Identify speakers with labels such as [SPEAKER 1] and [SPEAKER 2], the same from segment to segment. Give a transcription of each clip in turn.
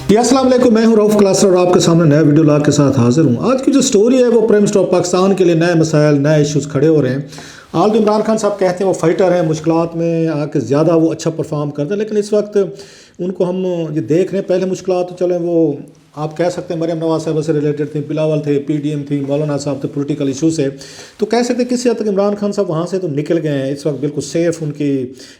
[SPEAKER 1] जी अस्सलाम वालेकुम, मैं हूं रऊफ़ क्लासर और आपके सामने नया वीडियो लाग के साथ हाजिर हूं। आज की जो स्टोरी है वो प्राइम मिनिस्टर ऑफ पाकिस्तान के लिए नए मसाइल नए इश्यूज़ खड़े हो रहे हैं। आल तो इमरान खान साहब कहते हैं वो फाइटर हैं, मुश्किलात में आके ज़्यादा वो अच्छा परफॉर्म करते हैं, लेकिन इस वक्त उनको हम ये देख रहे हैं। पहले मुश्किलात तो चलें वो आप कह सकते हैं मरियम नवाज साहब से रिलेटेड थी, बिलावल थे, पीडीएम थी, मौलाना साहब थे, पॉलिटिकल इशू से तो कह सकते किसी हद तक इमरान खान साहब वहाँ से तो निकल गए हैं। इस वक्त बिल्कुल सेफ उनकी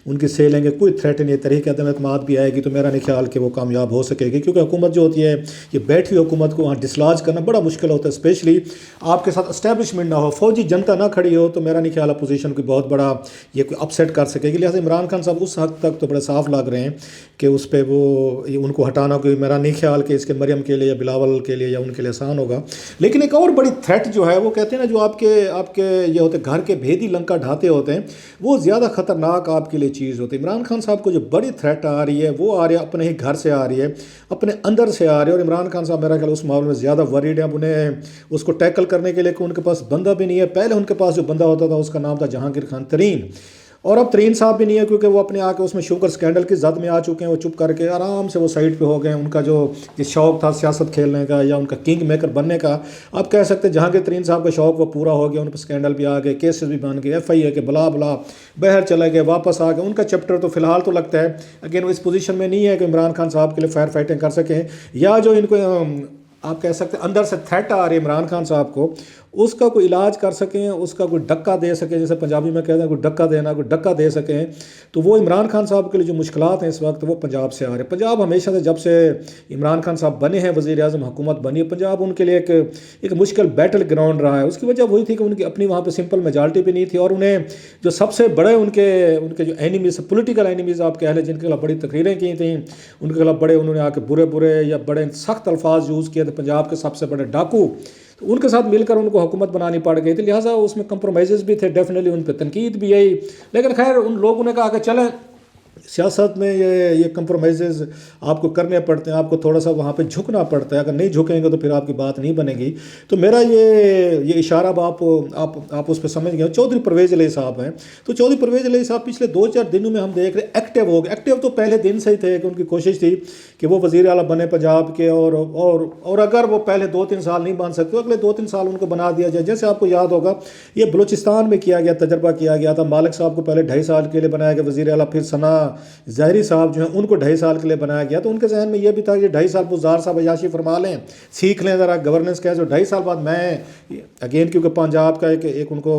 [SPEAKER 1] उनकी सेलेंगे, कोई थ्रेट नहीं है। तरीक़े अदम भी आएगी तो मेरा नहीं ख्याल कि वो कामयाब हो सकेगी, क्योंकि हुकूमत जो होती है ये बैठी हुई हुकूमत को वहाँ डिसलॉज करना बड़ा मुश्किल होता है, स्पेशली आपके साथ इस्टेब्लिशमेंट ना हो, फौजी जनता ना खड़ी हो, तो मेरा नहीं ख्याल अपोजिशन को बहुत बड़ा ये कोई अपसेट कर सकेगी। लिहाजा इमरान खान साहब उस हद तक तो बड़े साफ लग रहे हैं कि उस पर वो उनको हटाना कोई मेरा नहीं ख्याल कि इसके मरियम के लिए या बिलावल के लिए या उनके लिए आसान होगा। लेकिन एक और बड़ी थ्रेट जो है वो कहते हैं ना, जो आपके आपके ये होते घर के भेदी लंका ढाते होते हैं, वो ज़्यादा ख़तरनाक आपके लिए चीज़ होती है। इमरान खान साहब को जो बड़ी थ्रेट आ रही है वो आ रही है अपने ही घर से आ रही है, अपने अंदर से आ रही है। और इमरान खान साहब मेरा ख्याल उस मामले में ज़्यादा वरीड है। अब उन्हें उसको टैकल करने के लिए उनके पास बंदा भी नहीं है। पहले उनके पास जो बंदा होता था उसका नाम था जहांगीर खान तरीन, और अब तरीन साहब भी नहीं है, क्योंकि वो अपने आके उसमें शुगर स्कैंडल की जद में आ चुके हैं। वो चुप करके आराम से वो साइड पे हो गए। उनका जो शौक़ था सियासत खेलने का या उनका किंग मेकर बनने का, आप कह सकते हैं जहांगीर तरीन साहब का शौक़ वो पूरा हो गया। उन पर स्कैंडल भी आ गए, केसेस भी बन गए, FIA के बला बला बाहर चले गए, वापस आ गए। उनका चैप्टर तो फिलहाल तो लगता है अगेन वो इस पोजीशन में नहीं है कि इमरान खान साहब के लिए फायर फाइटिंग कर सकें, या जो इनको आप कह सकते हैं अंदर से थ्रेट आ रही है इमरान खान साहब को, उसका कोई इलाज कर सकें, उसका कोई डक्का दे सकें, जैसे पंजाबी में कहते हैं कोई डक्का देना, कोई डक्का दे सकें। तो वो इमरान खान साहब के लिए जो मुश्किलात हैं इस वक्त वो पंजाब से आ रहे हैं। पंजाब हमेशा से जब से इमरान खान साहब बने हैं, वज़ीर आज़म हुकूमत बनी है, पंजाब उनके लिए एक मुश्किल बैटल ग्राउंड रहा है। उसकी वजह वही थी कि उनकी अपनी वहाँ पर सिंपल मेजॉरिटी भी नहीं थी, और उन्हें जो सबसे बड़े उनके उनके जो एनिमीज़, पोलिटिकल एनिमीज़ आप कह लें, जिनके खिलाफ बड़ी तकरीरें की थी, उनके खिलाफ बड़े उन्होंने आके बुरे बुरे या बड़े सख्त अल्फाज यूज़ किए थे, पंजाब के सबसे बड़े डाकू, तो उनके साथ मिलकर उनको हुकूमत बनानी पड़ गई थी। लिहाजा उसमें कंप्रोमाइज़ भी थे, डेफिनेटली उन पर तनकीद भी आई। लेकिन खैर उन लोगों ने कहा कि चलें, सियासत में ये कंप्रोमाइज़ आपको करने पड़ते हैं, आपको थोड़ा सा वहाँ पे झुकना पड़ता है। अगर नहीं झुकेंगे तो फिर आपकी बात नहीं बनेगी। तो मेरा ये इशारा अब आप उस पर समझ गए। चौधरी परवेज़ इलाही साहब हैं, तो चौधरी परवेज़ इलाही साहब पिछले 2-4 दिनों में हम देख रहे एक्टिव हो गए। एक्टिव तो पहले दिन से ही थे कि उनकी कोशिश थी कि वो वज़ीर आला बने पंजाब के, और अगर वो पहले 2-3 साल नहीं बन सकते तो अगले 2-3 साल उनको बना दिया जाए। जैसे आपको याद होगा ये बलूचिस्तान में किया गया, तजर्बा किया गया था। मालिक साहब को पहले 2.5 साल के लिए बनाया गया वज़ीर आला, फिर सना ज़ाहिरी साहब जो हैं उनको 2.5 साल के लिए बनाया गया। तो उनके जहन में ये भी था कि 2.5 साल पुज़ार साहब अयाशी फरमा लें, सीख लें ज़रा गवर्नेंस कैसे। 2.5 साल बाद मैं अगेन, क्योंकि पंजाब का एक उनको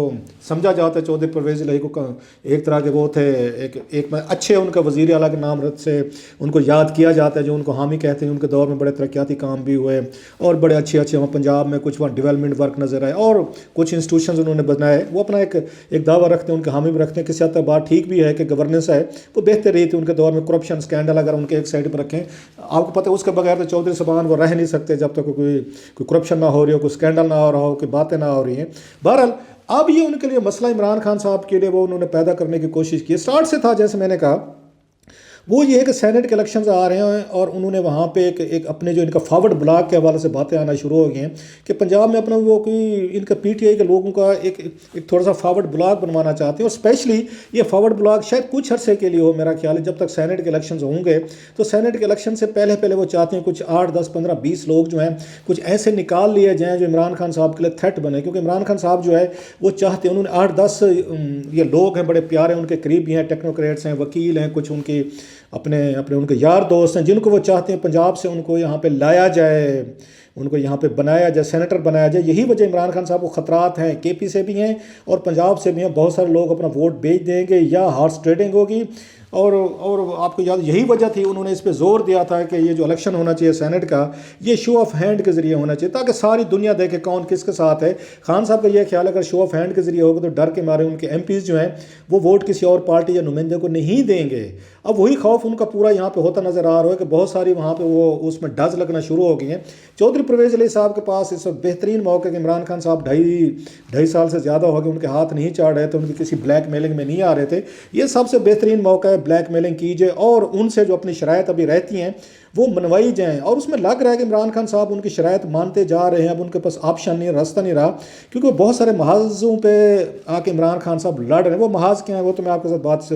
[SPEAKER 1] समझा जाता है चौधरी परवेज़ इलाही को एक तरह के वो थे, एक अच्छे उनका वज़ीर आला के नाम से उनको याद किया जाता है, जो उनको हामी कहते हैं। उनके दौर में बड़े तरक्याती काम भी हुए और बड़े अच्छे वहाँ पंजाब में कुछ वहाँ डेवलपमेंट वर्क नज़र आए और कुछ इंस्टीट्यूशन उन्होंने बनाए। वो अपना एक दावा रखते हैं, उनके हामी भी रखते हैं। किसी हद तक बात ठीक भी है कि गवर्नेंस है वो बेहतर रही थी उनके दौर में। करप्शन स्कैंडल अगर उनके एक साइड पर रखें, आपको पता है उसके बगैर तो चौधरी साहबान वो रह नहीं सकते जब तक कोई करप्शन ना हो रही हो, कोई स्कैंडल ना हो रहा हो, कोई बातें ना हो रही हैं। बहरहाल अब ये उनके लिए मसला इमरान खान साहब के लिए वो उन्होंने पैदा करने की कोशिश की। स्टार्ट से था, जैसे मैंने कहा, वो ये है कि सेनेट के इलेक्शंस आ रहे हैं और उन्होंने वहाँ पे एक अपने जो इनका फॉरवर्ड ब्लॉक के हवाले से बातें आना शुरू हो गई हैं कि पंजाब में अपना वो कोई इनका PTI के लोगों का एक थोड़ा सा फॉरवर्ड ब्लॉक बनवाना चाहते हैं। और स्पेशली ये फॉरवर्ड ब्लॉक शायद कुछ अरसे के लिए हो, मेरा ख्याल है जब तक सेनेट के इलेक्शंस होंगे। तो सेनेट के इलेक्शन से पहले वो चाहते हैं कुछ 8, 10, 15, 20 लोग जो हैं कुछ ऐसे निकाल लिए जाएँ जो इमरान खान साहब के लिए थ्रेट बने। क्योंकि इमरान खान साहब जो है वो चाहते हैं, उन्होंने 8-10 ये लोग हैं बड़े प्यारे, उनके करीबी हैं, टेक्नोक्रेट्स हैं, वकील हैं, कुछ उनकी अपने उनके यार दोस्त हैं, जिनको वो चाहते हैं पंजाब से उनको यहाँ पे लाया जाए, उनको यहाँ पे बनाया जाए, सेनेटर बनाया जाए। यही वजह इमरान खान साहब को ख़तरात हैं, KP से भी हैं और पंजाब से भी हैं। बहुत सारे लोग अपना वोट बेच देंगे या हॉर्स ट्रेडिंग होगी। और आपको याद यही वजह थी उन्होंने इस पे ज़ोर दिया था कि ये जो इलेक्शन होना चाहिए सेनेट का, ये शो ऑफ हैंड के ज़रिए होना चाहिए ताकि सारी दुनिया देखे कौन किसके साथ है। खान साहब का ये ख्याल है अगर शो ऑफ हैंड के ज़रिए होगा तो डर के मारे उनके MPs जो हैं वो वोट किसी और पार्टी या नुमाइंदे को नहीं देंगे। अब वही खौफ उनका पूरा यहाँ पे होता नज़र आ रहा है कि बहुत सारी वहाँ पे वो उसमें डज लगना शुरू हो गई हैं। चौधरी परवेज़ इलाही साहब के पास इस वक्त बेहतरीन मौका कि इमरान खान साहब 2.5 साल से ज़्यादा हो गए उनके हाथ नहीं चाड़ रहे थे, उनकी किसी ब्लैक मेलिंग में नहीं आ रहे थे। ये सबसे बेहतरीन मौका है, ब्लैक मेलिंग कीजिए और उनसे जो अपनी शराइत अभी रहती हैं وہ منوائی جائیں، اور اس میں لگ رہا ہے کہ عمران خان صاحب ان کی شرائط مانتے جا رہے ہیں، اب ان کے پاس آپشن نہیں، راستہ نہیں رہا، کیونکہ وہ بہت سارے محاذوں پہ آ کے عمران خان صاحب لڑ رہے ہیں۔ وہ محاذ کیا ہیں وہ تو میں آپ کے ساتھ بات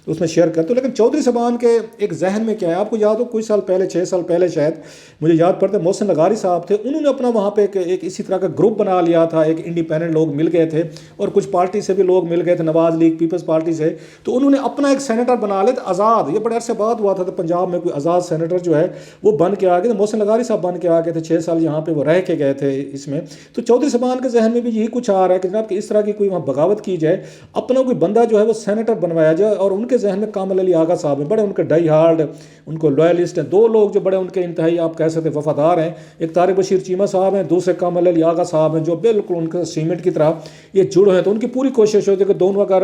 [SPEAKER 1] اس میں شیئر کرتا ہوں، لیکن چودھری صاحبان کے ایک ذہن میں کیا ہے، آپ کو یاد ہو کچھ سال پہلے 6 سال پہلے شاید مجھے یاد پڑتا ہے، محسن لغاری صاحب تھے، انہوں نے اپنا وہاں پہ ایک اسی طرح کا گروپ بنا لیا تھا، ایک انڈیپینڈنٹ لوگ مل گئے تھے اور کچھ پارٹی سے بھی لوگ مل گئے تھے، نواز لیگ پیپلز پارٹی سے، تو انہوں نے اپنا ایک سینیٹر بنا لیا تھا آزاد۔ یہ بڑے عرصے بعد ہوا تھا تو پنجاب میں کوئی آزاد سینیٹر جو ہے وہ بن کے آ گئے تھے، محسن لغاری صاحب بن کے آ گئے تھے، 6 سال یہاں پہ وہ رہ کے گئے تھے اس میں۔ تو چودھری صاحبان کے ذہن میں بھی یہی کچھ آ رہا ہے کہ جناب کہ اس طرح کی کوئی وہاں بغاوت کی جائے، اپنا کوئی بندہ جو ہے وہ سینیٹر بنوایا جائے، اور ان کے ذہن میں کامل علی آغا صاحب ہیں، بڑے ان کے ڈائی ہارڈ، ان کو لویلسٹ ہیں، دو لوگ جو بڑے ان کے انتہائی آپ کہہ سکتے وفادار ہیں، ایک طارق بشیر چیمہ صاحب ہیں، دوسرے کامل علی آغا صاحب ہیں، جو بالکل ان کے سیمنٹ کی طرح یہ جڑ ہیں۔ تو ان کی پوری کوشش ہوتی ہے کہ دونوں اگر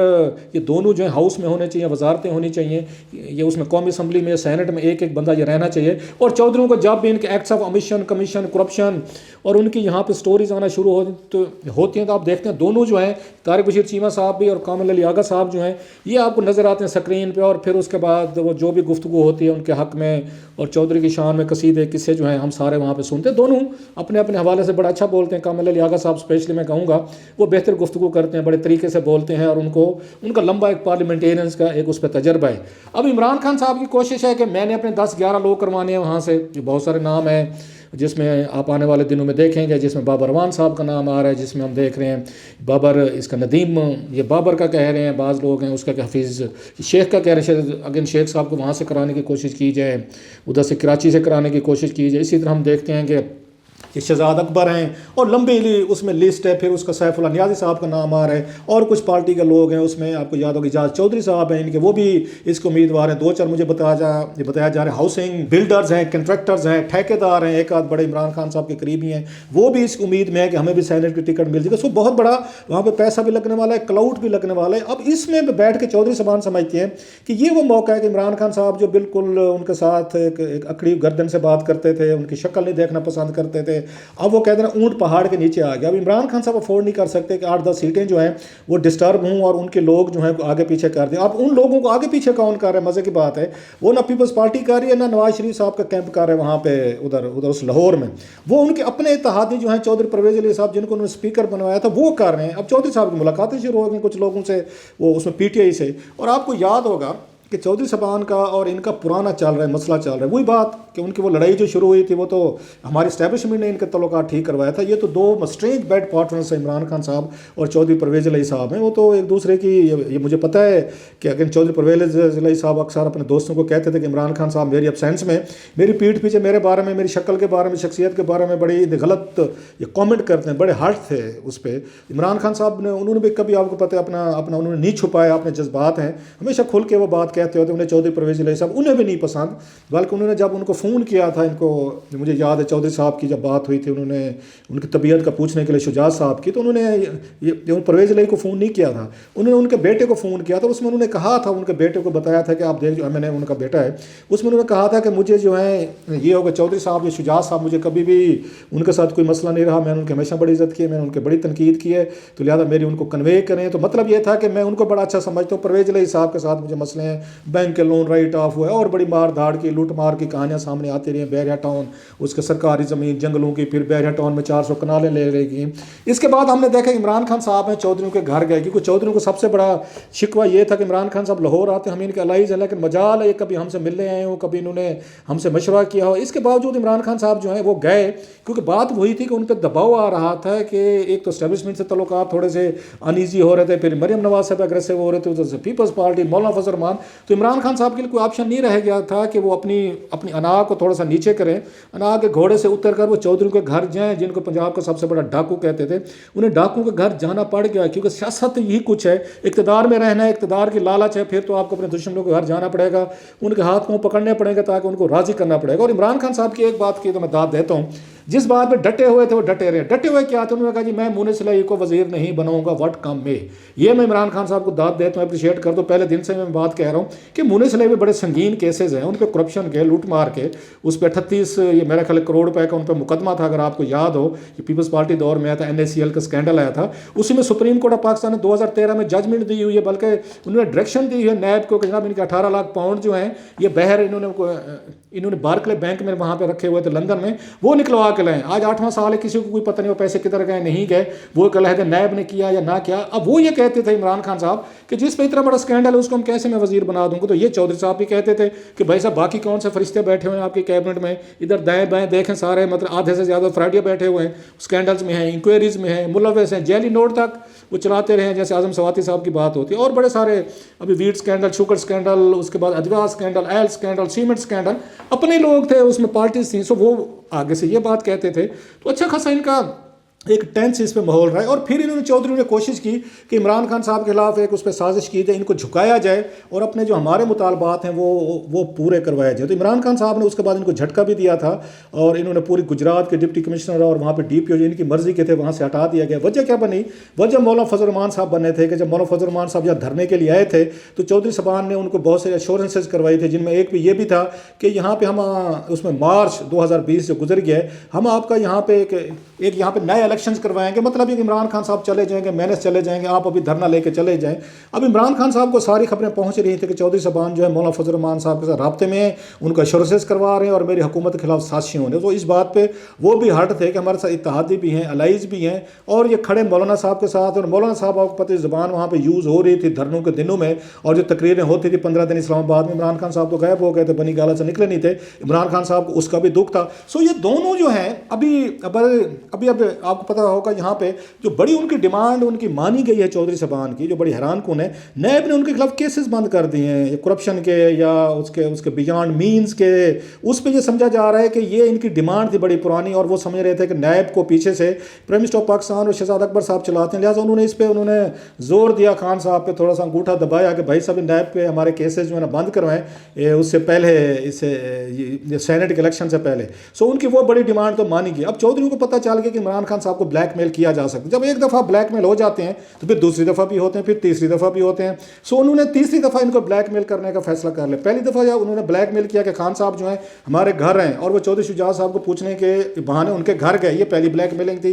[SPEAKER 1] یہ دونوں جو ہیں ہاؤس میں ہونے چاہیے، وزارتیں ہونی چاہیے، یہ اس میں قومی اسمبلی میں سینٹ میں ایک بندہ یہ رہنا چاہیے، اور چودھریوں کو جب بھی ان کے acts of emission commission corruption اور ان کی یہاں پہ سٹوریز آنا شروع ہوتی ہیں تو آپ دیکھتے ہیں دونوں جو ہیں طارق بشیر چیمہ صاحب بھی اور کامل علی آغا صاحب جو ہیں یہ آپ کو نظر آتے ہیں سکرین پہ، اور پھر اس کے بعد وہ جو بھی گفتگو ہوتی ہے ان کے حق میں اور چودھری کی شان میں قصیدے قصے جو ہیں ہم سارے وہاں پہ سنتے ہیں۔ دونوں اپنے اپنے حوالے سے بڑا اچھا بولتے ہیں، کامل علی آغا صاحب اسپیشلی میں کہوں گا وہ بہتر گفتگو کرتے ہیں، بڑے طریقے سے بولتے ہیں، اور ان کا لمبا ایک پارلیمنٹیرینز کا ایک اس پہ تجربہ ہے۔ اب عمران خان صاحب کی کوشش ہے کہ میں نے اپنے 10-11 لوگ کروانے ہیں وہاں سے، بہت سارے نام ہیں جس میں آپ آنے والے دنوں میں دیکھیں گے، جس میں بابر اعوان صاحب کا نام آ رہا ہے، جس میں ہم دیکھ رہے ہیں بابر، اس کا ندیم، یہ بابر کا کہہ رہے ہیں بعض لوگ ہیں، اس کا کہ حفیظ شیخ کا کہہ رہے ہیں، اگین شیخ صاحب کو وہاں سے کرانے کی کوشش کی جائے، ادھر سے کراچی سے کرانے کی کوشش کی جائے۔ اسی طرح ہم دیکھتے ہیں کہ شہزاد اکبر ہیں، اور لمبی اس میں لسٹ ہے، پھر اس کا سیف اللہ نیازی صاحب کا نام آ رہا ہے، اور کچھ پارٹی کے لوگ ہیں اس میں، آپ کو یاد ہوگا اجاز چودھری صاحب ہیں ان کے، وہ بھی اس کے امیدوار ہیں، 2-4 مجھے بتایا جا رہا ہے، ہاؤسنگ بلڈرز ہیں، کنٹریکٹرز ہیں، ٹھیکیدار ہیں، ایک آدھ بڑے عمران خان صاحب کے قریبی ہیں، وہ بھی اس امید میں ہے کہ ہمیں بھی سینٹ کی ٹکٹ مل جائے گا۔ سو بہت بڑا وہاں پہ پیسہ بھی لگنے والا ہے، کلاؤڈ بھی لگنے والا ہے۔ اب اس میں بیٹھ کے چودھری صاحبان سمجھتے ہیں کہ یہ وہ موقع ہے کہ عمران خان صاحب جو بالکل ان کے ساتھ ایک اکڑی گردن سے بات کرتے تھے، ان کی شکل نہیں دیکھنا پسند کرتے تھے، اب وہ کہتے ہیں اونٹ پہاڑ کے نیچے آ گیا۔ اب عمران خان صاحب افورڈ نہیں کر سکتے کہ 8-10 سیٹیں جو ہیں وہ ڈسٹرب ہوں اور ان کے لوگ جو ہیں آگے پیچھے کر دیں۔ اب ان لوگوں کو آگے پیچھے کون کر رہا ہے، مزے کی بات ہے، وہ نہ پیپلز پارٹی کر رہی ہے، نہ نواز شریف صاحب کا کیمپ کر رہے ہیں وہاں پہ ادھر اس لاہور میں، وہ ان کے اپنے اتحادی جو ہیں چودھری پرویز علی صاحب جن کو انہوں نے اسپیکر بنوایا تھا وہ کر رہے ہیں۔ اب چودھری صاحب کی ملاقاتیں شروع ہو گئی کچھ لوگوں سے، وہ اس میں پی ٹی آئی سے، اور آپ کو یاد ہوگا کہ چودھری صاحبان کا اور ان کا پرانا چل رہا ہے مسئلہ چل رہا ہے، وہی بات کہ ان کی وہ لڑائی جو شروع ہوئی تھی وہ تو ہماری اسٹیبلشمنٹ نے ان کے تعلقات ٹھیک کروایا تھا۔ یہ تو دو اسٹرینج بیڈ پارٹنرز ہیں، عمران خان صاحب اور چودھری پرویز علی صاحب ہیں، وہ تو ایک دوسرے کی، یہ مجھے پتہ ہے کہ اگر چودھری پرویز علی صاحب اکثر اپنے دوستوں کو کہتے تھے کہ عمران خان صاحب میری ابسینس میں میری پیٹھ پیچھے میرے بارے میں، میری شکل کے بارے میں، شخصیت کے بارے میں بڑی غلط یہ کامنٹ کرتے ہیں، بڑے ہارٹ تھے اس پہ۔ عمران خان صاحب نے انہوں نے بھی کبھی آپ کو پتہ ہے اپنا انہوں نے نہیں چھپایا، اپنے جذبات ہیں ہمیشہ کھل کے وہ بات کہتے ہوتے، انہیں چودھری پرویز علی صاحب انہیں بھی نہیں پسند، بلکہ انہوں نے جب ان کو فون کیا تھا، ان کو مجھے یاد ہے چودھری صاحب کی جب بات ہوئی تھی، انہوں نے ان کی طبیعت کا پوچھنے کے لیے شجاعت صاحب کی، تو انہوں نے یہ پرویز علی کو فون نہیں کیا تھا، انہوں نے ان کے بیٹے کو فون کیا تھا، اس میں انہوں نے کہا تھا، ان کے بیٹے کو بتایا تھا کہ آپ دیکھ جو میں نے ان کا بیٹا ہے، اس میں انہوں نے کہا تھا کہ مجھے جو ہے یہ ہوگا چودھری صاحب، یہ شجاعت صاحب، مجھے کبھی بھی ان کے ساتھ کوئی مسئلہ نہیں رہا، میں نے ان کی ہمیشہ بڑی عزت کی ہے، میں نے ان کی بڑی تنقید کی ہے، تو لہٰذا میری ان کو کنوے کریں۔ تو مطلب یہ تھا کہ میں ان کو بڑا اچھا سمجھتا ہوں، پرویز علی صاحب کے ساتھ مجھے مسئلے ہیں، بینک کے لون رائٹ آف ہوا ہے، اور بڑی مار دھاڑ کی لوٹ مار کی کہانیاں سامنے آتی رہی ہیں، بحریہ ٹاؤن اس کے سرکاری زمین جنگلوں کی، پھر بحریہ ٹاؤن میں 400 کنالیں لے گئی۔ اس کے بعد ہم نے دیکھا عمران خان صاحب ہیں چودھریوں کے گھر گئے، کیونکہ چودھریوں کو سب سے بڑا شکوہ یہ تھا کہ عمران خان صاحب لاہور آتے ہم ان کے الائز ہیں، لیکن مجال ہے کبھی ہم سے ملنے آئے ہوں، کبھی انہوں نے ہم سے مشورہ کیا ہو۔ اس کے باوجود عمران خان صاحب جو ہیں وہ گئے، کیونکہ بات وہی تھی کہ ان پہ دباؤ آ رہا تھا کہ ایک تو اسٹیبلشمنٹ سے تعلقات تھوڑے سے انیزی ہو رہے تھے، پھر مریم نواز صاحب اگریسو ہو رہے تھے، ادھر سے پیپلز پارٹی مولانا فضل الرحمان، تو عمران خان صاحب کے لیے کوئی آپشن نہیں رہ گیا تھا کہ وہ اپنی انا کو تھوڑا سا نیچے کریں، انا کے گھوڑے سے اتر کر وہ چودھریوں کے گھر جائیں، جن کو پنجاب کا سب سے بڑا ڈاکو کہتے تھے، انہیں ڈاکو کے گھر جانا پڑ گیا، کیونکہ سیاست یہی کچھ ہے، اقتدار میں رہنا ہے، اقتدار کی لالچ ہے، پھر تو آپ کو اپنے دشمنوں کے گھر جانا پڑے گا، ان کے ہاتھ پاؤں پکڑنے پڑیں گے تاکہ ان کو راضی کرنا پڑے گا۔ اور عمران خان صاحب کی ایک بات کی تو میں داد دیتا ہوں जिस बात पे डटे हुए थे वो डटे रहे। डटे हुए क्या थे, उन्होंने कहा जी मैं मुनीस इलाही को वजीर नहीं बनाऊंगा, व्हाट कम में। ये मैं इमरान खान साहब को दाद देता हूँ, अप्रिशिएट कर दो। पहले दिन से मैं बात कह रहा हूँ कि मुनीस इलाही में बड़े संगीन केसेस हैं, उन पर करप्शन के, लूट मार के, उस पर 38 ये मेरा ख्याल करोड़ रुपए का उन पर मुकदमा था। अगर आपको याद हो, ये पीपल्स पार्टी दौर में आया था, NACL का स्कैंडल आया था, उसी में सुप्रीम कोर्ट ऑफ पाकिस्तान ने 2013 में जजमेंट दी हुई है, बल्कि उन्होंने डायरेक्शन दी है नैब को कि जनाब इनके 18 लाख पाउंड जो हैं ये बहर इन्होंने बार्कले बैंक में वहाँ पे रखे हुए थे लंदन में, वो निकलवा के लाएं। आज 8वां साल है, किसी को कोई पता नहीं वो पैसे किधर गए नहीं गए, वो कहते नैब ने किया या ना किया। अब वो ये कहते थे इमरान खान साहब कि जिस पे इतना बड़ा स्कैंडल है उसको हम कैसे मैं वजीर बना दूंगा। तो ये चौधरी साहब भी कहते थे कि भाई साहब बाकी कौन से फरिश्ते बैठे हुए हैं आपकी कैबिनेट में, इधर दाएं बाएं देखें सारे, मतलब आधे से ज़्यादा फ्राडिया बैठे हुए हैं, स्कैंडल्स में हैं, इंक्वायरीज में हैं, मुलव्वस हैं, जेली नोट तक वो चलाते रहे, जैसे आजम सवाती साहब की बात होती है, और बड़े सारे अभी वीट स्कैंडल, शुगर स्कैंडल, उसके बाद अजवा scandal, L scandal, cement scandal, अपने लोग थे उसमें, पार्टीज थी, सो वो आगे से ये बात कहते थे। तो अच्छा खासा इनका एक टेंस इस पे माहौल रहा है। और फिर इन्होंने चौधरी ने कोशिश की कि इमरान खान साहब के खिलाफ एक उस पर साजिश की जाए, इनको झुकाया जाए और अपने जो हमारे मुतालबात हैं वो पूरे करवाया जाए। तो इमरान खान साहब ने उसके बाद इनको झटका भी दिया था और इन्होंने पूरी गुजरात के डिप्टी कमिश्नर और वहाँ पर DPO जो इनकी मर्जी के थे वहाँ से हटा दिया गया। वजह क्या बनी? वजह मौलाना फजल रहमान साहब बने थे कि जब मौलाना फजल रहमान साहब यहाँ धरने के लिए आए थे तो चौधरी साहबान ने उनको बहुत से एश्योरेंसेज करवाई थे, जिनमें एक भी ये भी था कि यहाँ पे हम उसमें मार्च 2020 जो गुजर गया हम आपका यहाँ पे एक यहाँ पे नए इलेक्शंस करवाएंगे। मतलब ये इमरान खान साहब चले जाएंगे, मैनेज चले जाएंगे, आप अभी धरना लेके चले जाएं। अब इमरान खान साहब को सारी खबरें पहुंच रही थी कि चौधरी साहबान जो है मौलाना फजल रहमान साहब के साथ राब्ते में हैं, उनका एश्योरेंसेस करवा रहे हैं और मेरी हुकूमत के खिलाफ साजिशें होने। तो इस बात पर वो भी हट थे कि हमारे साथ इत्तेहादी भी हैं, अलाइज भी हैं, और ये खड़े मौलाना साहब के साथ। और मौलाना साहब आपको पता है ज़बान वहाँ पर यूज़ हो रही थी धरनों के दिनों में, और जो तकरीरें होती थी 15 दिन इस्लामाबाद में, इमरान खान साहब तो गायब हो गए थे, बनी गाला से निकले नहीं थे। इमरान खान साहब को उसका भी दुख था। सो ये दोनों जो हैं अभी आपको पता होगा यहाँ पे जो बड़ी उनकी डिमांड उनकी मानी गई है चौधरी साहबान की, जो बड़ी हैरान कौन है, नैब ने उनके खिलाफ केसेस बंद कर दिए हैं करप्शन के या उसके बियॉन्ड मीन्स के। उस पर यह समझा जा रहा है कि ये इनकी डिमांड थी बड़ी पुरानी और वो समझ रहे थे कि नैब को पीछे से प्राइम मिनिस्टर ऑफ पाकिस्तान और शहजाद अकबर साहब चलाते हैं, लिहाजा उन्होंने इस पर उन्होंने जोर दिया, खान साहब पे थोड़ा सा अंगूठा दबाया कि भाई साहब नैब पे हमारे केसेस जो है ना बंद करवाएं उससे पहले, इससे सेनेट के इलेक्शन से पहले। सो उनकी वो बड़ी डिमांड तो मानी गई। अब चौधरी को पता चल गया कि इमरान खान साहब को ब्लैकमेल किया जा सकता है। जब एक दफ़ा ब्लैकमेल हो जाते हैं तो फिर दूसरी दफ़ा भी होते हैं, फिर तीसरी दफ़ा भी होते हैं। सो उन्होंने तीसरी दफ़ा इनको ब्लैकमेल करने का फैसला कर लिया। पहली दफ़ा जब उन्होंने ब्लैकमेल किया कि खान साहब जो हैं हमारे घर हैं, और वो चौधरी शुजात साहब को पूछने के बहाने उनके घर गए, ये पहली ब्लैकमेलिंग थी।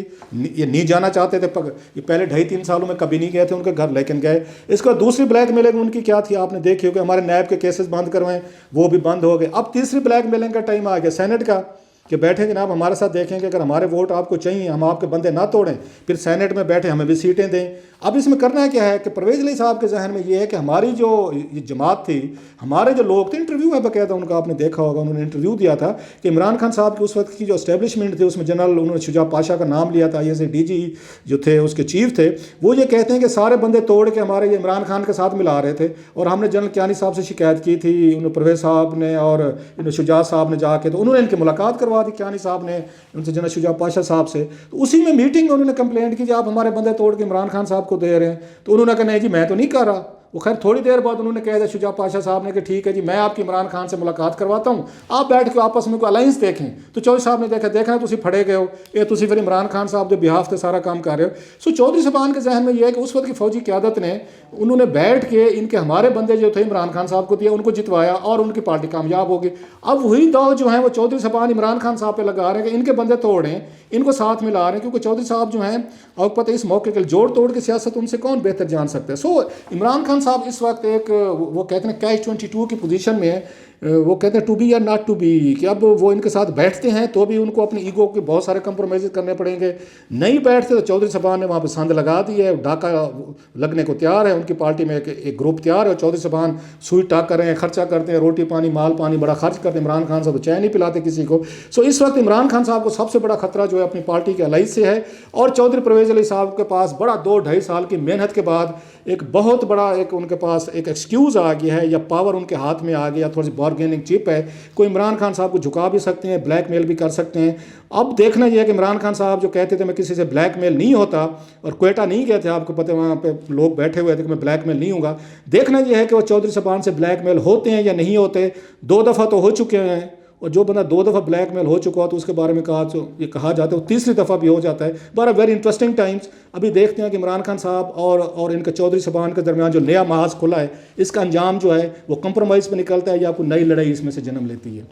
[SPEAKER 1] ये नहीं जाना चाहते थे, ये पहले 2.5-3 सालों में कभी नहीं गए थे उनके घर, लेकिन गए। इसके बाद दूसरी ब्लैकमेलिंग उनकी क्या थी आपने देखी हो कि हमारे नैब के केसेस बंद करवाएं, वो भी बंद हो गए। अब तीसरी ब्लैकमेलिंग का टाइम आ गया सेनेट का कि बैठे जनाब हमारे साथ देखेंगे, अगर हमारे वोट आपको चाहिए, हम आपके बंदे ना तोड़ें, फिर सेनेट में बैठे हमें भी सीटें दें। अब इसमें करना क्या है कि परवेज़ अली साहब के जहन में ये है कि हमारी जो ये जमात थी, हमारे जो लोग थे, इंटरव्यू है बाकायदा उनका, आपने देखा होगा, उन्होंने इंटरव्यू दिया था कि इमरान खान साहब की उस वक्त की जो एस्टेब्लिशमेंट थी उसमें जनरल उन्होंने शुजा पाशा का नाम लिया था, ISA DG जो थे उसके चीफ थे, वो ये कहते हैं कि सारे बंदे तोड़ के हमारे ये इमरान खान के साथ मिला रहे थे। और हमने जनरल कियानी साहब से शिकायत की थी, उन्होंने परवेज़ साहब ने और शुजात साहब ने जाके, तो उन्होंने इनकी मुलाकात करवा दी कियानी साहब ने उनसे, जनरल शुजा पाशा साहब से। तो उसी में मीटिंग में उन्होंने कंप्लेंट की कि आप हमारे बंदे तोड़ के इमरान खान साहब को दे रहे हैं। तो उन्होंने कहा नहीं जी मैं तो नहीं कर रहा। वो खैर थोड़ी देर बाद उन्होंने कहा था शुजा पाशा साहब ने कि ठीक है जी मैं आपकी इमरान खान से मुलाकात करवाता हूँ, आप बैठ के आपस में कोई अलाइंस देखें। तो चौधरी साहब ने देखा तुसी फड़े गए हो, ये तुसी फिर इमरान खान साहब के बिहाफ से सारा काम कर रहे हो। सो चौधरी साहबान के जहन में यह है कि उस वक्त की फौजी क़यादत ने उन्होंने बैठ के इनके हमारे बंदे जो थे इमरान खान साहब को दिया, उनको जितवाया और उनकी पार्टी कामयाब होगी। अब वही दौर जो है वो चौधरी साहबान इमरान खान साहब पे लगा रहे हैं कि इनके बंदे तोड़ें, इनको साथ मिला रहे हैं, क्योंकि चौधरी साहब जो हैं आपको पता है इस मौके के जोड़ तोड़ की सियासत उनसे कौन बेहतर जान सकता है। सो इमरान खान साहब इस वक्त एक वो कहते हैं कैच 22 की पोजीशन में है, वो कहते हैं टू बी या नॉट टू बी, कि अब वो इनके साथ बैठते हैं तो भी उनको अपनी ईगो के बहुत सारे कंप्रोमाइज़ करने पड़ेंगे, नहीं बैठते तो चौधरी साहबान ने वहाँ पर संद लगा दी है, डाका लगने को तैयार है, उनकी पार्टी में एक ग्रुप तैयार है। चौधरी साहबान सुई टाक कर रहे हैं, खर्चा करते हैं, रोटी पानी माल पानी बड़ा खर्च करते हैं। इमरान खान साहब तो चाय नहीं पिलाते किसी को। सो इस वक्त इमरान खान साहब को सबसे बड़ा खतरा जो है अपनी पार्टी के अलाइज से है, और चौधरी परवेज़ अली साहब के पास बड़ा 2-2.5 साल की मेहनत के बाद एक बहुत बड़ा एक उनके पास एक एक्सक्यूज़ आ गया है, या पावर उनके हाथ में आ गया, थोड़ी सी बार्गेनिंग चिप है, कोई इमरान खान साहब को झुका भी सकते हैं, ब्लैकमेल भी कर सकते हैं। अब देखना यह है कि इमरान खान साहब जो कहते थे मैं किसी से ब्लैकमेल नहीं होता, और क्वेटा नहीं गए थे, आपको पता है वहाँ पे लोग बैठे हुए थे कि मैं ब्लैकमेल नहीं होगा। देखना यह है कि वो चौधरी साहबान से ब्लैकमेल होते हैं या नहीं होते। 2 दफ़ा तो हो चुके हैं, اور جو بندہ 2 دفعہ بلیک میل ہو چکا ہو تو اس کے بارے میں یہ کہا جاتا ہے وہ تیسری دفعہ بھی ہو جاتا ہے. بہرحال ویری انٹرسٹنگ ٹائمز. ابھی دیکھتے ہیں کہ عمران خان صاحب اور ان کا چودھری صاحبان کے درمیان جو نیا محاذ کھلا ہے اس کا انجام جو ہے وہ کمپرومائز پہ نکلتا ہے یا کوئی نئی لڑائی اس میں سے جنم لیتی ہے.